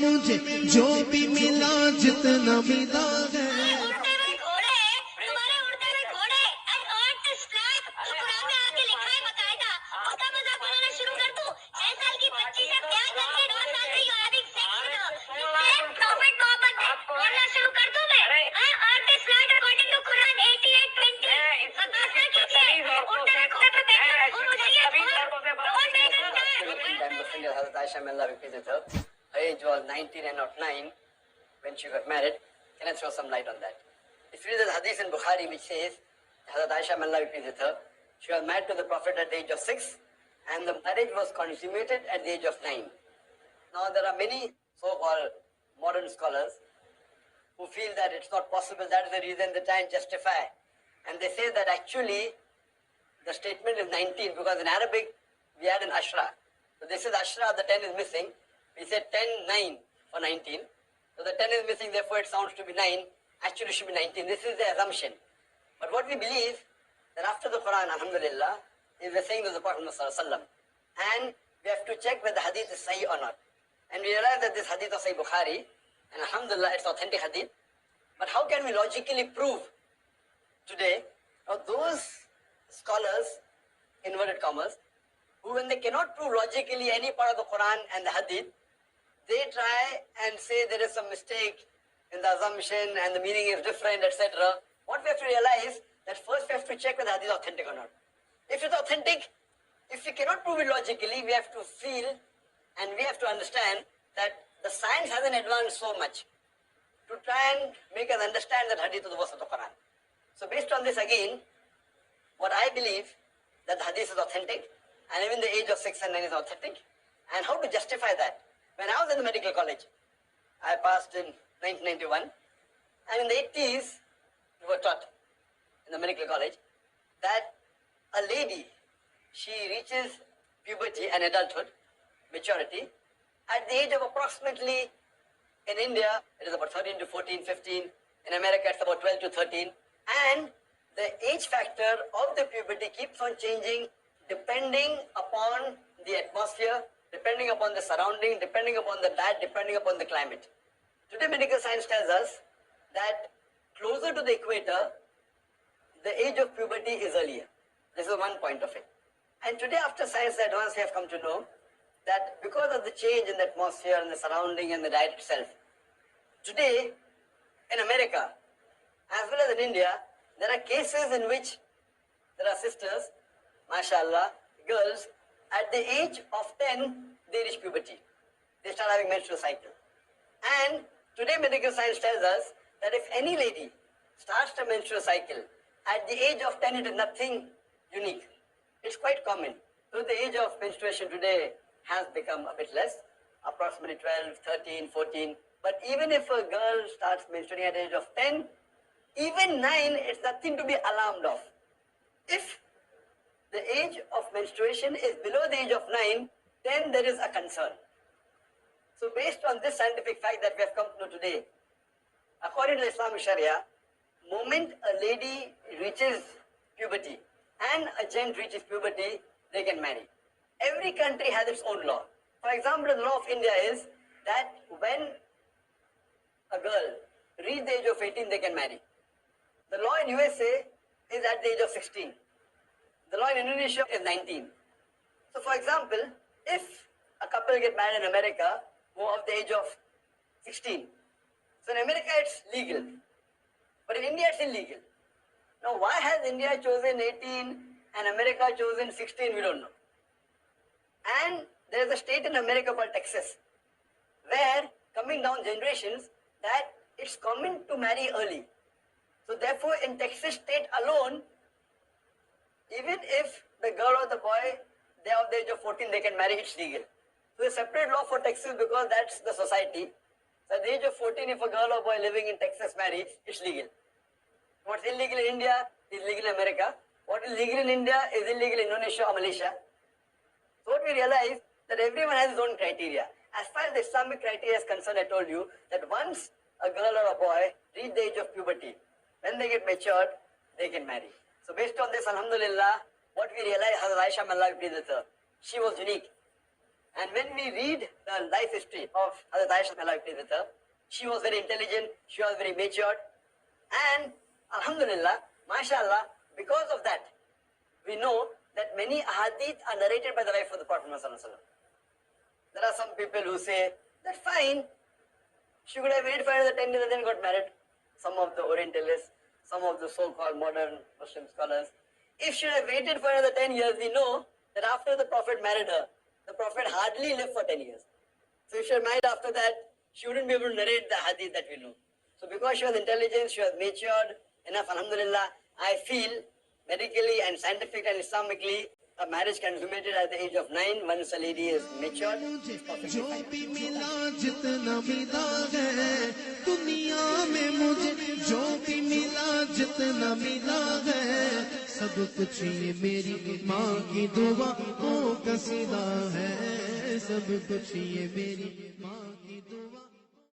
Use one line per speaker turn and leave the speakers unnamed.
मुझे जो भी मिला जितना मिला है।
Aisha, may Allah be pleased with her. Her age was 19 and not 9 when she got married. Can I throw some light on that? If you read the hadith in Bukhari which says, Hazrat Aisha, may Allah be pleased with her, she was married to the Prophet at the age of 6 and the marriage was consummated at the age of 9. Now there are many so-called modern scholars who feel that it's not possible, that is the reason they try and justify. And they say that actually the statement is 19 because in Arabic we add an ashra. So this is ashra, the 10 is missing. We said 10, 9 for 19. So the 10 is missing, therefore it sounds to be 9. Actually it should be 19. This is the assumption. But what we believe, that after the Quran, alhamdulillah, is the saying of the Prophet ﷺ. And we have to check whether the hadith is sahih or not. And we realize that this hadith of Sahih Bukhari, and alhamdulillah it's authentic hadith. But how can we logically prove today, now those scholars, inverted commas, who when they cannot prove logically any part of the Quran and the hadith, they try and say there is some mistake in the assumption and the meaning is different, etc. What we have to realize, that first we have to check whether the hadith is authentic or not. If it's authentic, if we cannot prove it logically, we have to feel and we have to understand that the science hasn't advanced so much to try and make us understand that hadith is the verse of the Quran. So based on this again, what I believe, that the hadith is authentic, and even the age of 6 and 9 is authentic. And how to justify that? When I was in the medical college, I passed in 1991, and in the 80s, we were taught in the medical college that a lady, she reaches puberty and adulthood, maturity, at the age of approximately, in India, it is about 13 to 14, 15. In America, it's about 12 to 13. And the age factor of the puberty keeps on changing depending upon the atmosphere, depending upon the surrounding, depending upon the diet, depending upon the climate. Today, medical science tells us that closer to the equator, the age of puberty is earlier. This is one point of it. And today, after science advance, we have come to know that because of the change in the atmosphere and the surrounding and the diet itself, today, in America, as well as in India, there are cases in which there are sisters, mashallah, girls, at the age of 10, they reach puberty. They start having menstrual cycle. And today medical science tells us that if any lady starts a menstrual cycle, at the age of 10, it is nothing unique. It's quite common. So the age of menstruation today has become a bit less, approximately 12, 13, 14. But even if a girl starts menstruating at the age of 10, even 9, it's nothing to be alarmed of. If the age of menstruation is below the age of 9, then there is a concern. So based on this scientific fact that we have come to know today, according to Islamic Sharia, moment a lady reaches puberty and a gent reaches puberty, they can marry. Every country has its own law. For example, the law of India is that when a girl reaches the age of 18, they can marry. The law in USA is at the age of 16. The law in Indonesia is 19. So for example, if a couple get married in America who are of the age of 16, so in America it's legal, but in India it's illegal. Now why has India chosen 18 and America chosen 16, we don't know. And there is a state in America called Texas, where coming down generations that it's common to marry early. So therefore in Texas state alone, even if the girl or the boy, they are of the age of 14, they can marry, it's legal. So a separate law for Texas because that's the society. So at the age of 14, if a girl or boy living in Texas marry, it's legal. What's illegal in India is legal in America. What is legal in India is illegal in Indonesia or Malaysia. So what we realize, that everyone has his own criteria. As far as the Islamic criteria is concerned, I told you that once a girl or a boy reach the age of puberty, when they get matured, they can marry. So based on this, alhamdulillah, what we realize, Hazrat Aisha, may Allah be pleased with her, she was unique. And when we read the life history of Hazrat Aisha, may Allah be pleased with her, she was very intelligent, she was very matured, and Alhamdulillah, MashaAllah, because of that, we know that many ahadith are narrated by the wife of the Prophet Muhammad. There are some people who say that fine, she could have waited for another 10 years and then got married. Some of the Orientalists, some of the so-called modern Muslim scholars. If she had waited for another 10 years, we know that after the Prophet married her, the Prophet hardly lived for 10 years. So if she had married after that, she wouldn't be able to narrate the hadith that we know. So because she was intelligent, she was matured enough, alhamdulillah, I feel medically and scientifically and Islamically, a marriage consummated at the age of 9, once a lady is matured, it's perfectly
जो
fine.
भी मिला जितना मिला है दुनिया में मुझे जो भी मिला जितना मिला है सब कुछ ये मेरी माँ की दुआओं का सिला है सब कुछ ये मेरी माँ